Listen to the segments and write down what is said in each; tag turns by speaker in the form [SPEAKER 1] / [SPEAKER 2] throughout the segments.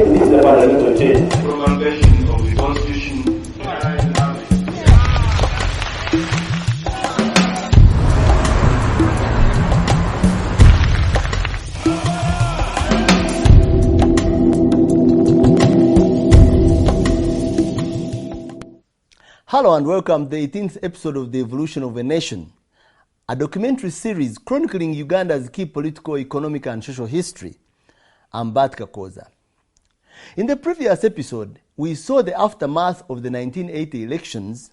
[SPEAKER 1] needs a fundamental change.
[SPEAKER 2] Promulgation of the Constitution.
[SPEAKER 3] Hello and welcome to the 18th episode of The Evolution of a Nation, a documentary series chronicling Uganda's key political, economic and social history. I'm Bat Kakoza. In the previous episode, we saw the aftermath of the 1980 elections,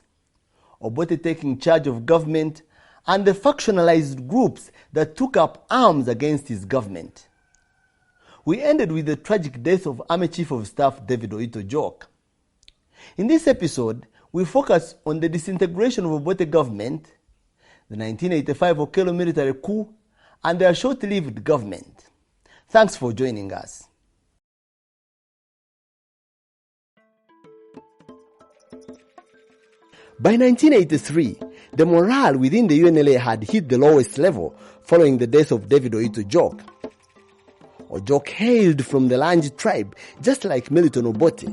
[SPEAKER 3] Obote taking charge of government, and the factionalized groups that took up arms against his government. We ended with the tragic death of Army Chief of Staff David Oito-Jok. In this episode, we focus on the disintegration of Obote government, the 1985 Okello military coup, and their short-lived government. Thanks for joining us. By 1983, the morale within the UNLA had hit the lowest level following the death of David Oito-Jok. Ojok hailed from the Lanji tribe, just like Milton Obote.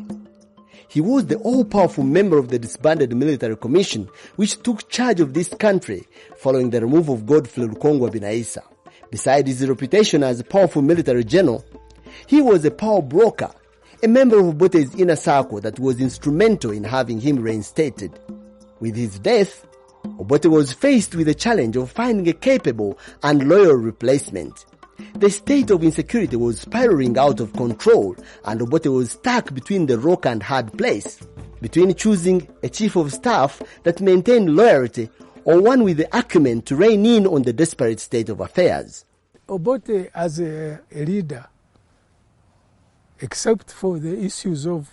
[SPEAKER 3] He was the all-powerful member of the disbanded military commission which took charge of this country following the removal of Godfrey Lukongwa Binaisa. Besides his reputation as a powerful military general, he was a power broker, a member of Obote's inner circle that was instrumental in having him reinstated. With his death, Obote was faced with the challenge of finding a capable and loyal replacement. The state of insecurity was spiraling out of control, and Obote was stuck between the rock and hard place, between choosing a chief of staff that maintained loyalty or one with the acumen to rein in on the desperate state of affairs.
[SPEAKER 4] Obote as a leader, except for the issues of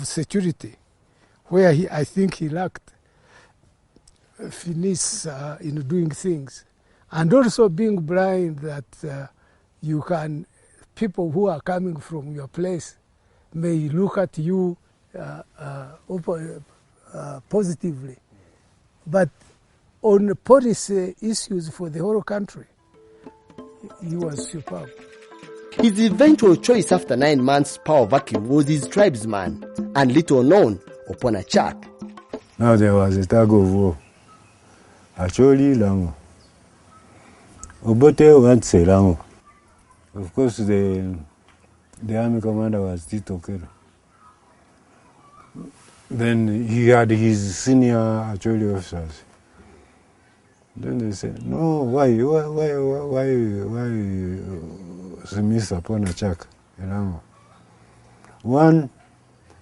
[SPEAKER 4] security, where I think he lacked finesse in doing things, and also being blind that people who are coming from your place may look at you positively, but on policy issues for the whole country, he was superb.
[SPEAKER 3] His eventual choice after 9 months' power vacuum was his tribesman and little known Oponachak.
[SPEAKER 5] Now there was a tug of war. Actually, Lango. Obote went to Lango. Of course, the army commander was Tito Okello. Then he had his senior actually officers. Then they said, "No, why Smith upon a check, Lango? One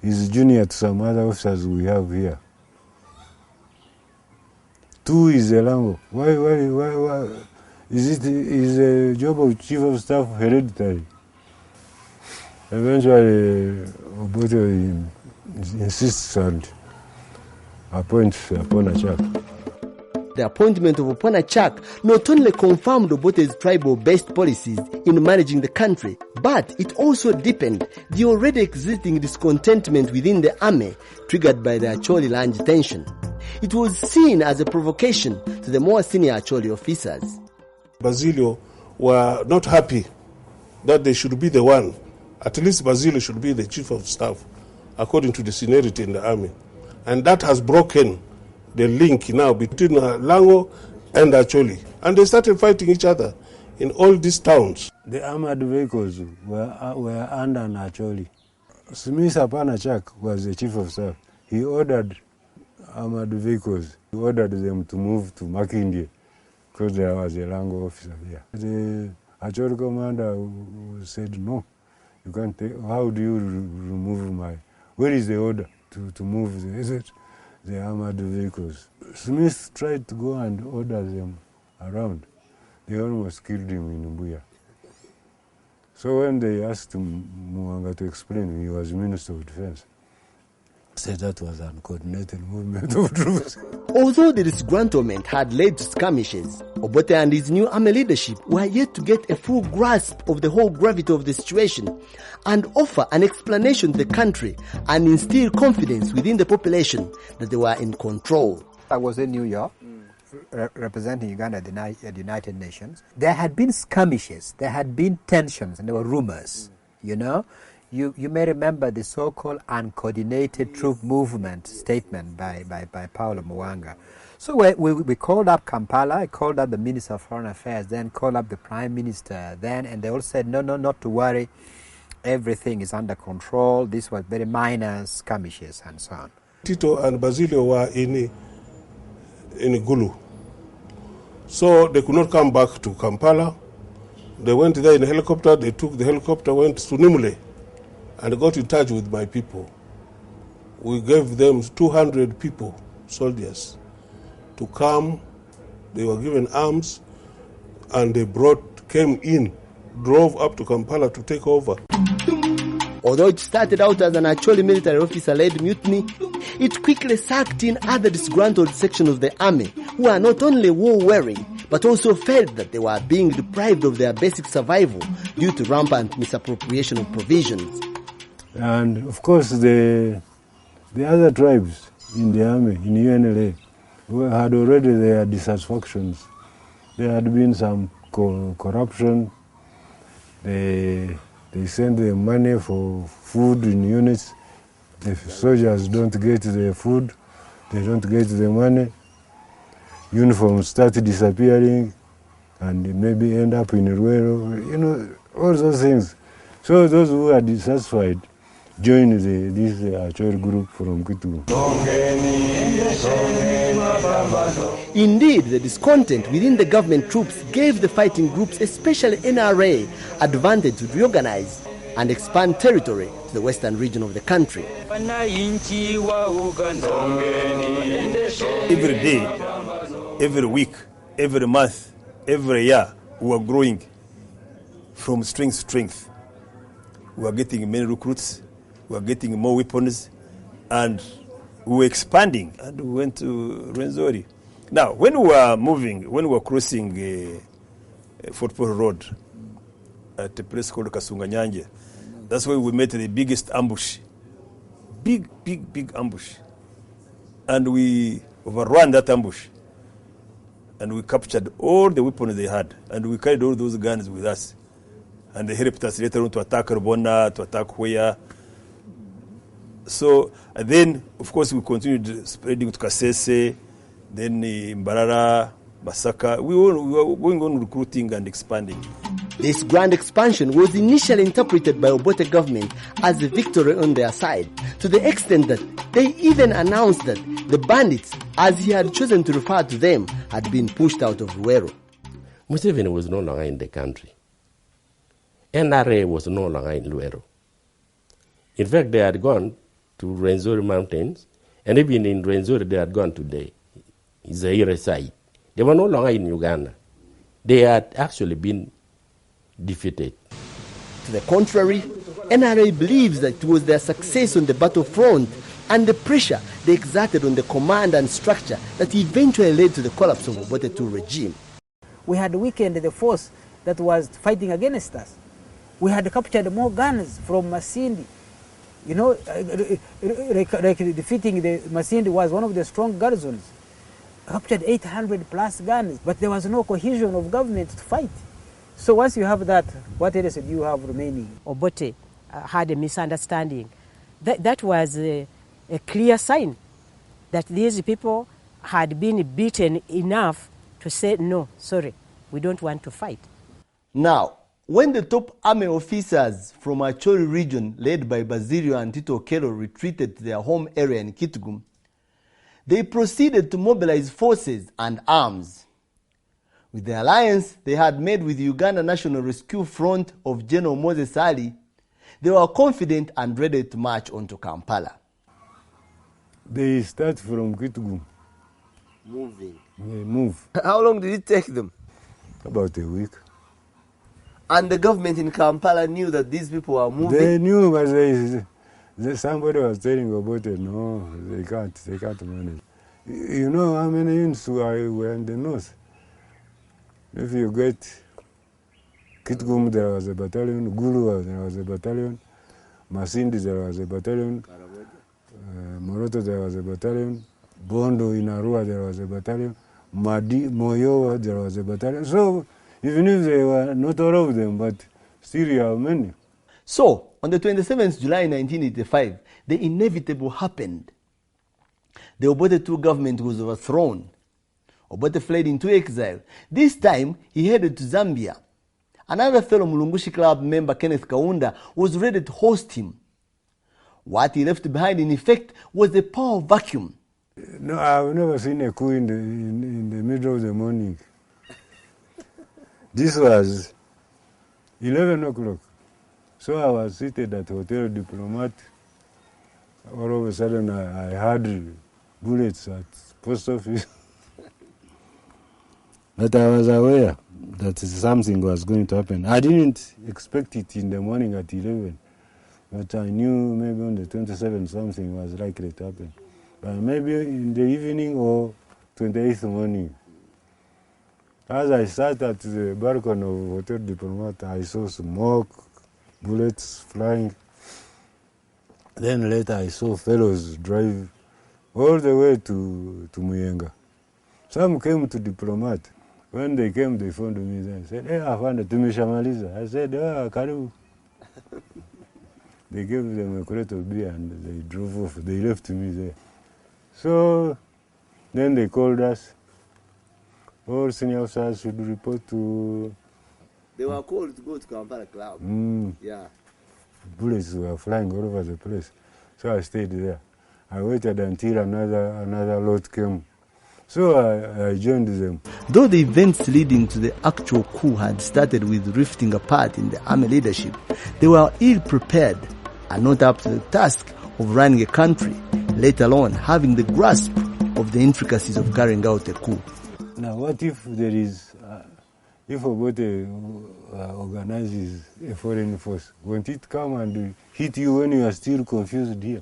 [SPEAKER 5] is junior to some other officers we have here. Two is Elango. Why? Is the job of chief of staff hereditary?" Eventually, Obote insists and appoints Oponachak.
[SPEAKER 3] The appointment of Oponachak not only confirmed Obote's tribal-based policies in managing the country, but it also deepened the already existing discontentment within the army triggered by the Acholi Lanji tension. It was seen as a provocation to the more senior Acholi officers.
[SPEAKER 6] Basilio were not happy that they should be the one. At least Basilio should be the chief of staff, according to the seniority in the army. And that has broken the link now between Lango and Acholi. And they started fighting each other in all these towns.
[SPEAKER 5] The armored vehicles were under Acholi. Smith Apanachak was the chief of staff. He ordered armored vehicles. He ordered them to move to Makindye because there was a Lango officer there. The Acholi commander said, "No, you can't take. How do you remove my? Where is the order to move the armored vehicles?" Smith tried to go and order them around. They almost killed him in Mbuya. So when they asked Mwanga to explain, he was Minister of Defense. Said that was an uncoordinated movement of troops.
[SPEAKER 3] Although the disgruntlement had led to skirmishes, Obote and his new army leadership were yet to get a full grasp of the whole gravity of the situation and offer an explanation to the country and instill confidence within the population that they were in control.
[SPEAKER 7] I was in New York
[SPEAKER 1] representing Uganda at the United Nations, there had been skirmishes, there had been tensions, and there were rumors, you know. You may remember the so-called uncoordinated troop movement statement by Paulo Mwanga. So we called up Kampala, I called up the Minister of Foreign Affairs, then called up the Prime Minister then, and they all said, no, not to worry, everything is under control. This was very minor skirmishes and so on.
[SPEAKER 6] Tito and Basilio were in Gulu. So they could not come back to Kampala. They went there in a helicopter, they took the helicopter, went to Nimule, and got in touch with my people. We gave them 200 people, soldiers, to come. They were given arms, and they drove up to Kampala to take over.
[SPEAKER 3] Although it started out as an actually military officer-led mutiny, it quickly sucked in other disgruntled sections of the army who are not only war-weary, but also felt that they were being deprived of their basic survival due to rampant misappropriation of provisions.
[SPEAKER 5] And of course the other tribes in the army, in UNLA, who had already their dissatisfactions. There had been some corruption. They send the money for food in units. The soldiers don't get the food, they don't get the money. Uniforms start disappearing and maybe end up in Ruero, you know, all those things. So those who are dissatisfied joined this Acholi group from Kitugu.
[SPEAKER 3] Indeed, the discontent within the government troops gave the fighting groups, especially NRA, advantage to reorganize and expand territory to the western region of the country.
[SPEAKER 7] Every day, every week, every month, every year, we are growing from strength to strength. We are getting many recruits, we are getting more weapons, and we were expanding, and we went to Rwenzori. Now, when we were crossing Fort Portal Road at a place called Kasunganyanje, that's where we met the biggest ambush. Big ambush. And we overran that ambush. And we captured all the weapons they had. And we carried all those guns with us. And they helped us later on to attack Rubona, to attack Hoya. So, and then, of course, we continued spreading to Kasese, then Mbarara, Masaka. We were going on recruiting and expanding.
[SPEAKER 3] This grand expansion was initially interpreted by Obote government as a victory on their side, to the extent that they even announced that the bandits, as he had chosen to refer to them, had been pushed out of Ruero.
[SPEAKER 8] Museveni was no longer in the country. NRA was no longer in Luero. In fact, they had gone to Rwenzori Mountains, and even in Rwenzori they had gone to the Zaire side. They were no longer in Uganda. They had actually been defeated.
[SPEAKER 3] To the contrary, NRA believes that it was their success on the battlefront and the pressure they exerted on the command and structure that eventually led to the collapse of Obote II regime.
[SPEAKER 9] We had weakened the force that was fighting against us. We had captured more guns from Masindi. You know, like defeating the Masindi was one of the strong garrisons. Captured 800 plus guns, but there was no cohesion of government to fight. So once you have that, what else do you have remaining?
[SPEAKER 10] Obote had a misunderstanding. That was a clear sign that these people had been beaten enough to say, no, sorry, we don't want to fight.
[SPEAKER 3] Now, when the top army officers from Acholi region, led by Basilio and Tito Okello, retreated to their home area in Kitugu, they proceeded to mobilize forces and arms. With the alliance they had made with the Uganda National Rescue Front of General Moses Ali, they were confident and ready to march on to Kampala.
[SPEAKER 5] They start from Kitugu.
[SPEAKER 3] Moving.
[SPEAKER 5] They move.
[SPEAKER 3] How long did it take them?
[SPEAKER 5] About a week.
[SPEAKER 3] And the government in Kampala knew that these people were moving?
[SPEAKER 5] They knew, but somebody was telling about it. No, they can't manage. You know how many units were in the north? If you get Kitgum, there was a battalion. Gulu, there was a battalion. Masindi, there was a battalion. Moroto, there was a battalion. Bondo in Arua, there was a battalion. Moyo, there was a battalion. So even if they were not all of them, but still you have many.
[SPEAKER 3] So, on the 27th July 1985, the inevitable happened. The Obote II government was overthrown. Obote fled into exile. This time, he headed to Zambia. Another fellow Mulungushi Club member, Kenneth Kaunda, was ready to host him. What he left behind, in effect, was a power vacuum.
[SPEAKER 5] No, I've never seen a coup in the middle of the morning. This was 11 o'clock. So I was seated at Hotel Diplomat. All of a sudden, I heard bullets at post office. But I was aware that something was going to happen. I didn't expect it in the morning at 11, but I knew maybe on the 27th something was likely to happen. But maybe in the evening or 28th morning. As I sat at the balcony of Hotel Diplomat, I saw smoke, bullets flying. Then later I saw fellows drive all the way to Muyenga. Some came to Diplomat. When they came, they found me there. They said, hey, afande, tumeshamaliza. I said, karibu. They gave them a crate of beer and they drove off. They left me there. So then they called us. All senior officers should report to...
[SPEAKER 3] They were called to go to Kampala Club. Yeah.
[SPEAKER 5] Bullets were flying all over the place. So I stayed there. I waited until another lot came. So I joined them.
[SPEAKER 3] Though the events leading to the actual coup had started with rifting apart in the army leadership, they were ill-prepared and not up to the task of running a country, let alone having the grasp of the intricacies of carrying out a coup.
[SPEAKER 5] Now, what if there is, if Obote organizes a foreign force, won't it come and hit you when you are still confused here?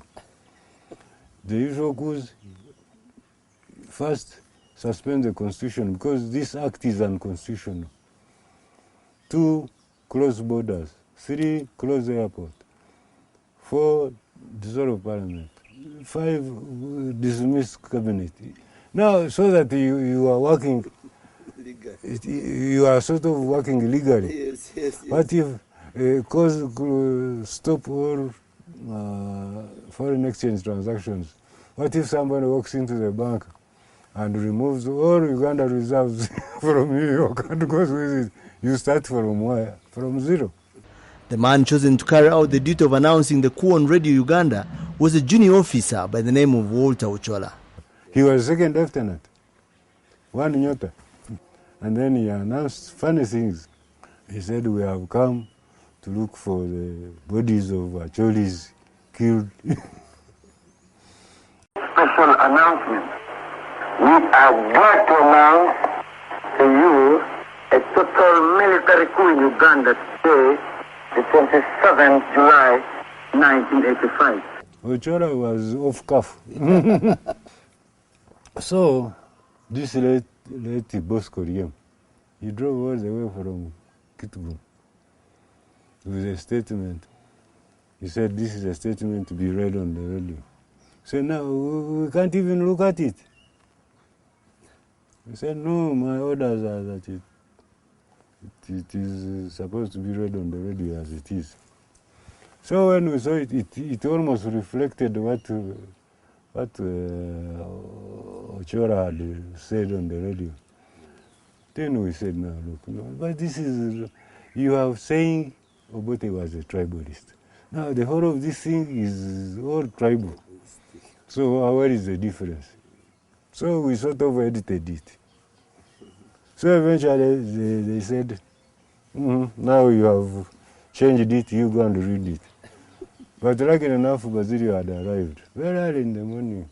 [SPEAKER 5] The usual coups first suspend the constitution because this act is unconstitutional. 2, close borders. 3, close the airport. 4, dissolve parliament. 5, dismiss cabinet. Now, so that you are working, you are sort of working legally.
[SPEAKER 3] Yes.
[SPEAKER 5] What if stop all foreign exchange transactions? What if somebody walks into the bank and removes all Uganda reserves from New York and goes with it? You start from where? From zero.
[SPEAKER 3] The man chosen to carry out the duty of announcing the coup on Radio Uganda was a junior officer by the name of Walter Ochola.
[SPEAKER 5] He was second lieutenant, one Nyota. And then he announced funny things. He said, we have come to look for the bodies of Acholis killed.
[SPEAKER 2] Special announcement. We are glad to announce to you a total military coup in Uganda today, the 27th July, 1985.
[SPEAKER 5] Ochola was off cuff. So, this late Bosco Riem, he drove all the way from Kitgum with a statement. He said, this is a statement to be read on the radio. So now we can't even look at it. He said, no, my orders are that it is supposed to be read on the radio as it is. So when we saw it, it almost reflected what Ochola had said on the radio. Then we said, no, look, no, but this is, you are saying Obote was a tribalist. Now the whole of this thing is all tribal. So where is the difference? So we sort of edited it. So eventually they said, now you have changed it, you go and read it. But lucky enough, Basilio had arrived very early in the morning.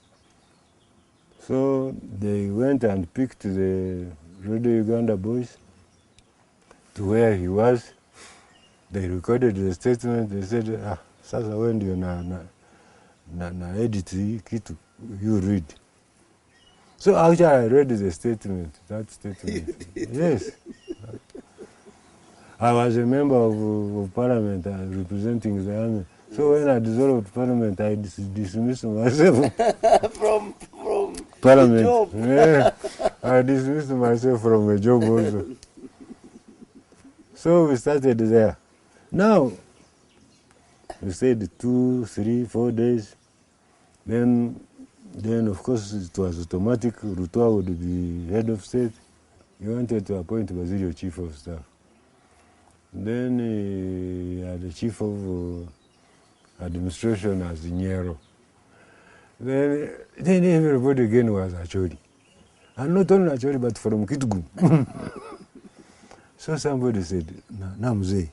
[SPEAKER 5] So they went and picked the Radio Uganda boys to where he was. They recorded the statement. They said, sasa wewe ndio na edit kitu, you read. So actually I read the statement, that statement. Yes. I was a member of parliament representing the army. So when I dissolved parliament, I dismissed myself
[SPEAKER 3] from
[SPEAKER 5] parliament.
[SPEAKER 3] the job.
[SPEAKER 5] Yeah. I dismissed myself from a job also. So we started there. Now, we stayed 2, 3, 4 days. Then of course it was automatic. Ruto would be head of state. He wanted to appoint Basilio chief of staff. Then he had the chief of administration as Nyero. Then everybody again was Acholi. And not only Acholi, but from Kitgum. So somebody said, Namze,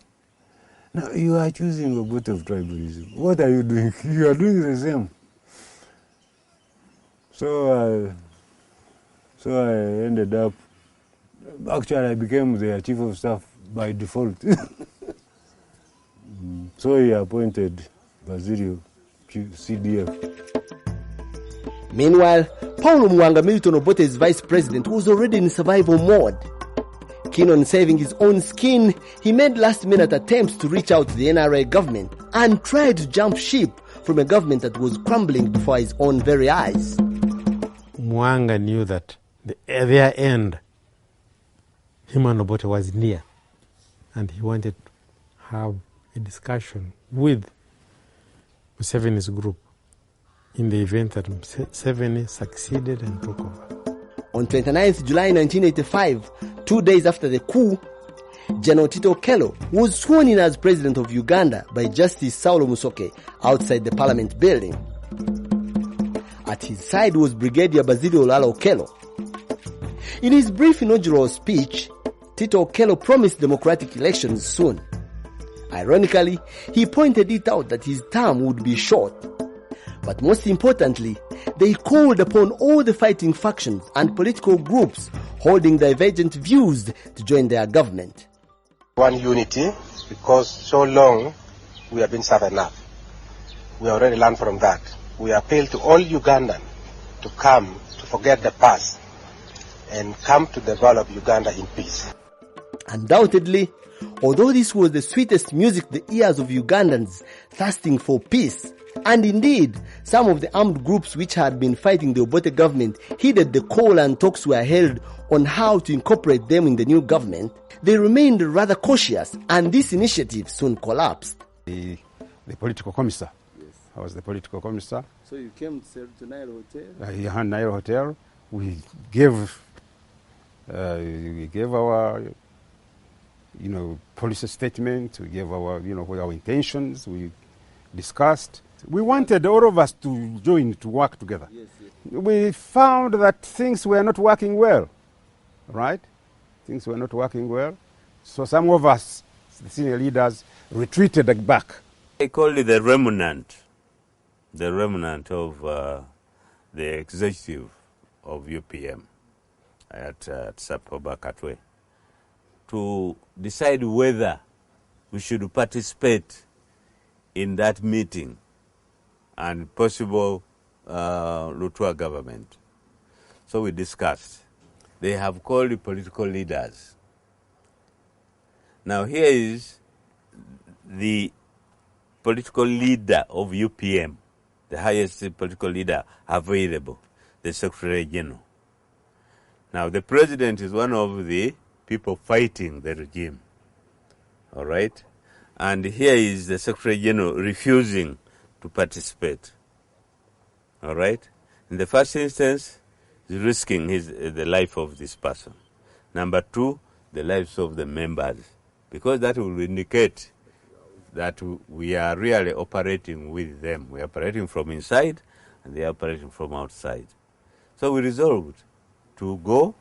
[SPEAKER 5] now you are choosing a bit of tribalism. What are you doing? You are doing the same. So I ended up, actually I became the chief of staff by default. So he appointed Basilio CDF.
[SPEAKER 3] Meanwhile, Paulo Mwanga Milton Obote's vice president was already in survival mode. Keen on saving his own skin, he made last-minute attempts to reach out to the NRA government and tried to jump ship from a government that was crumbling before his own very eyes.
[SPEAKER 11] Mwanga knew that their end, him and Obote, was near, and he wanted to have a discussion with Museveni's group in the event that Museveni succeeded and took over.
[SPEAKER 3] On 29th July 1985, 2 days after the coup, General Tito Okello was sworn in as president of Uganda by Justice Saulo Musoke outside the parliament building. At his side was Brigadier Basilio Olala Okello. In his brief inaugural speech, Tito Okello promised democratic elections soon. Ironically, he pointed it out that his term would be short. But most importantly, they called upon all the fighting factions and political groups holding divergent views to join their government.
[SPEAKER 12] One unity, because so long we have been served enough. We already learned from that. We appeal to all Ugandans to come, to forget the past, and come to develop Uganda in peace.
[SPEAKER 3] Undoubtedly, although this was the sweetest music to the ears of Ugandans thirsting for peace, and indeed, some of the armed groups which had been fighting the Obote government heeded the call and talks were held on how to incorporate them in the new government, they remained rather cautious, and this initiative soon collapsed.
[SPEAKER 13] The political commissar. Yes. I was the political commissar.
[SPEAKER 14] So you came to Nairobi Hotel?
[SPEAKER 13] Yeah, Nairobi Hotel. We gave our, policy statement. We gave our, our intentions. We discussed. We wanted all of us to join, to work together.
[SPEAKER 14] Yes, yes.
[SPEAKER 13] We found that things were not working well, right? Things were not working well. So some of us, the senior leaders, retreated back.
[SPEAKER 15] I call it the remnant of the executive of UPM at Sapoba Katwe, to decide whether we should participate in that meeting and possible Lutua government. So we discussed. They have called the political leaders. Now here is the political leader of UPM, the highest political leader available, the Secretary General. Now the president is one of the people fighting the regime, all right? And here is the Secretary General refusing to participate, all right? In the first instance, he's risking the life of this person. Number two, the lives of the members, because that will indicate that we are really operating with them. We are operating from inside, and they are operating from outside. So we resolved to go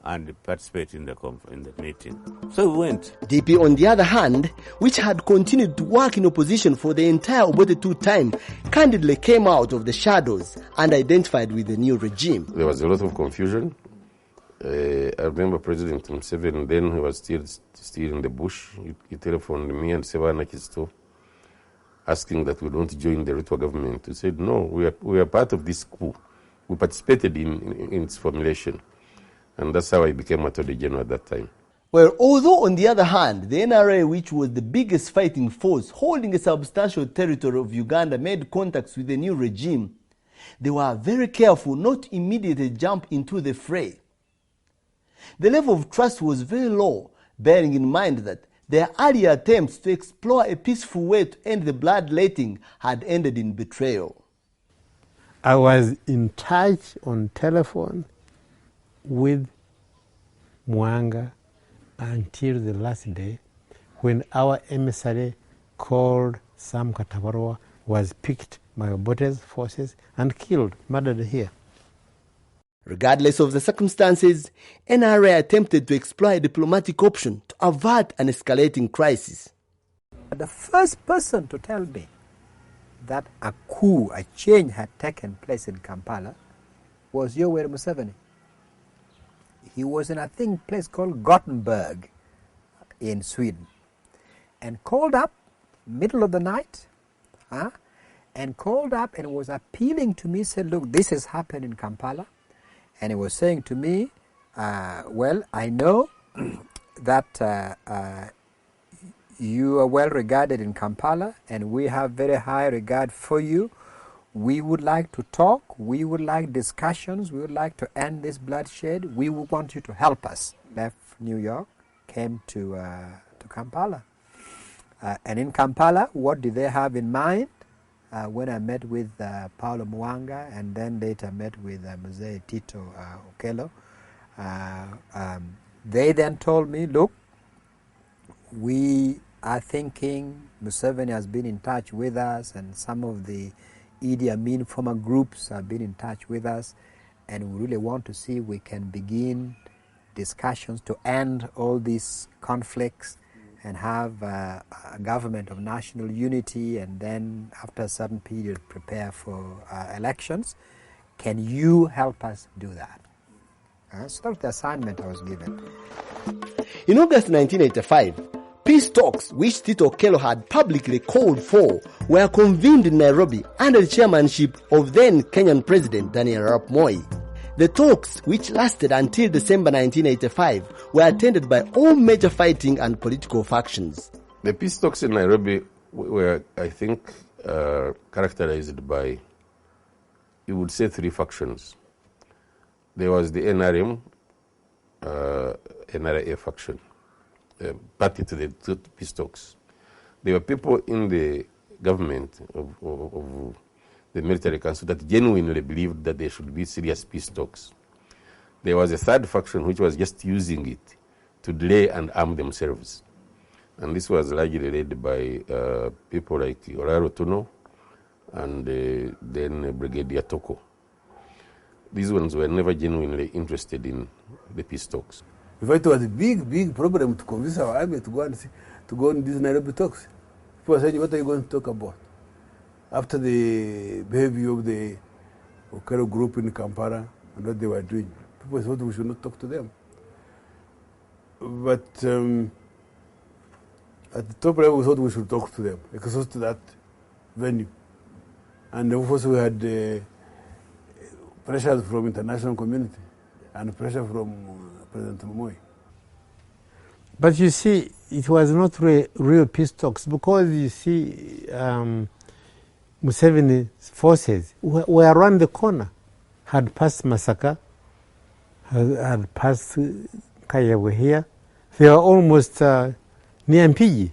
[SPEAKER 15] and participate in the meeting. So we went.
[SPEAKER 3] DP, on the other hand, which had continued to work in opposition for the entire Obote II time, candidly came out of the shadows and identified with the new regime.
[SPEAKER 16] There was a lot of confusion. I remember President Museveni, then he was still in the bush. He telephoned me and Sevana Kisto, asking that we don't join the Ruto government. We said, no, we are part of this coup. We participated in its formulation. And that's how I became Attorney General at that time.
[SPEAKER 3] Well, although on the other hand, the NRA, which was the biggest fighting force holding a substantial territory of Uganda, made contacts with the new regime, they were very careful not to immediately jump into the fray. the level of trust was very low, bearing in mind that their earlier attempts to explore a peaceful way to end the bloodletting had ended in betrayal.
[SPEAKER 11] I was in touch on telephone with Mwanga until the last day when our emissary called Sam Katabarwa was picked by Obote's forces and killed, murdered here.
[SPEAKER 3] Regardless of the circumstances, NRA attempted to explore a diplomatic option to avert an escalating crisis.
[SPEAKER 1] The first person to tell me that a coup, a change had taken place in Kampala was Yoweri Museveni. He was in a place called Gothenburg in Sweden, and called up middle of the night, and called up and was appealing to me, said, look, this has happened in Kampala. And he was saying to me, well, I know that you are well regarded in Kampala and we have very high regard for you. We would like to talk. We would like discussions. We would like to end this bloodshed. We would want you to help us. Left New York, came to Kampala. And in Kampala, what did they have in mind? When I met with Paulo Mwanga and then later met with Mzee Tito Okello, they then told me, look, we are thinking Museveni has been in touch with us and some of the Idi Amin former groups have been in touch with us, and we really want to see if we can begin discussions to end all these conflicts and have a government of national unity, and then after a certain period prepare for elections. Can you help us do that? So that's the assignment I was given.
[SPEAKER 3] In August 1985, peace talks, which Tito Okello had publicly called for, were convened in Nairobi under the chairmanship of then Kenyan President Daniel Arap Moi. The talks, which lasted until December 1985, were attended by all major fighting and political factions.
[SPEAKER 16] The peace talks in Nairobi were, I think, characterized by, you would say, three factions. There was the NRM, NRA faction, party to the peace talks. There were people in the government of the military council that genuinely believed that there should be serious peace talks. There was a third faction which was just using it to delay and arm themselves. And this was largely led by people like Oraro Tuno and then Brigadier Toko. These ones were never genuinely interested in the peace talks.
[SPEAKER 17] In fact, it was a big problem to convince our army to go on these Nairobi talks. People said, what are you going to talk about? After the behavior of the Okello group in Kampala and what they were doing, people thought we should not talk to them. But at the top level, we thought we should talk to them, because to that venue. And of course, we had pressure from international community and pressure from President Moi.
[SPEAKER 11] But you see, it was not real peace talks, because you see, Museveni's forces were around the corner, had passed Masaka, had passed Kayewe here. They were almost near Mpigi.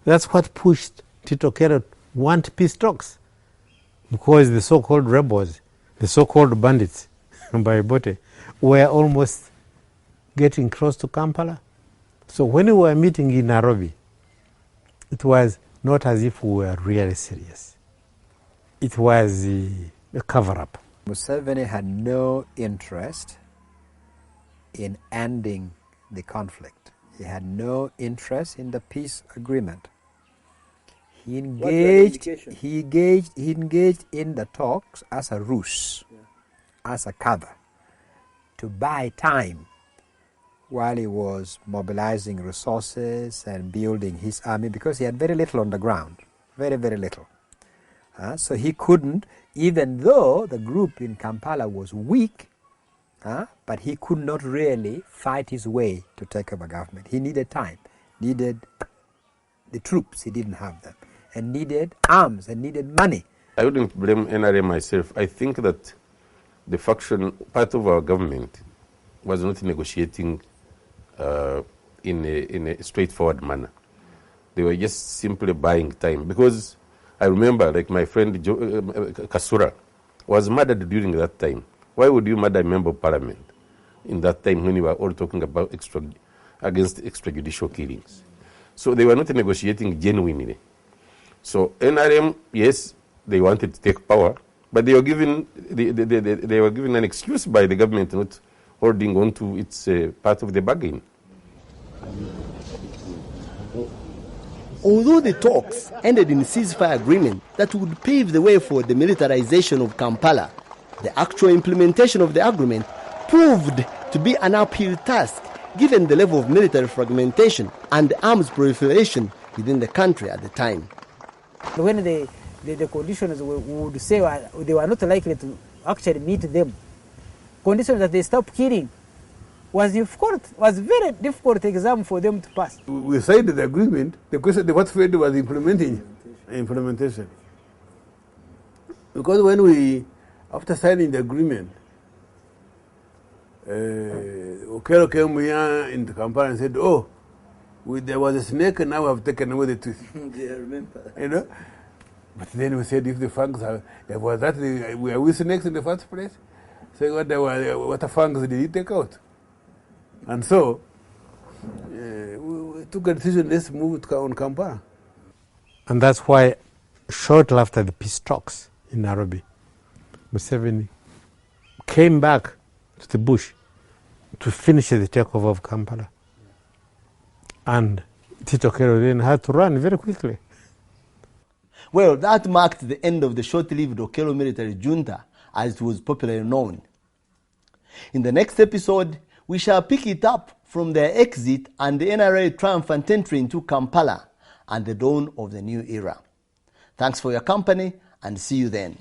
[SPEAKER 11] That's what pushed Tito Okello to want peace talks, because the so-called rebels, the so-called bandits by Bote, were almost getting close to Kampala. So when we were meeting in Nairobi, it was not as if we were really serious. It was a cover-up.
[SPEAKER 1] Museveni had no interest in ending the conflict. He had no interest in the peace agreement. He engaged in the talks as a ruse, as a cover, to buy time while he was mobilizing resources and building his army, because he had very little on the ground, very, very little. So he couldn't, even though the group in Kampala was weak, but he could not really fight his way to take over government. He needed time, needed the troops, he didn't have them, and needed arms and needed money.
[SPEAKER 16] I wouldn't blame NRA myself. I think that the faction, part of our government, was not negotiating in a straightforward manner. They were just simply buying time. Because I remember, like my friend Kasura was murdered during that time. Why would you murder a member of parliament in that time when you were all talking about against extrajudicial killings? So they were not negotiating genuinely. So NRM, yes, they wanted to take power, but they were given an excuse by the government not holding on to its part of the bargain.
[SPEAKER 3] Although the talks ended in a ceasefire agreement that would pave the way for the militarization of Kampala, the actual implementation of the agreement proved to be an uphill task given the level of military fragmentation and arms proliferation within the country at the time.
[SPEAKER 9] When the conditions would say they were not likely to actually meet them, conditions that they stop killing was very difficult exam for them to pass.
[SPEAKER 17] We signed the agreement. The question, what failed was implementation. Because after signing the agreement, Okello came here in the Kampala and said, there was a snake and now we have taken away the tooth.
[SPEAKER 14] Yeah, I remember.
[SPEAKER 17] You know? But then we said, if the fangs were we snakes in the first place? So what fangs did he take out? And so, we took a decision, let's move it on Kampala.
[SPEAKER 11] And that's why, shortly after the peace talks in Nairobi, Museveni came back to the bush to finish the takeover of Kampala. And Tito Okello then had to run very quickly.
[SPEAKER 3] Well, that marked the end of the short-lived Okello military junta, as it was popularly known. In the next episode, we shall pick it up from their exit and the NRA triumphant entry into Kampala and the dawn of the new era. Thanks for your company and see you then.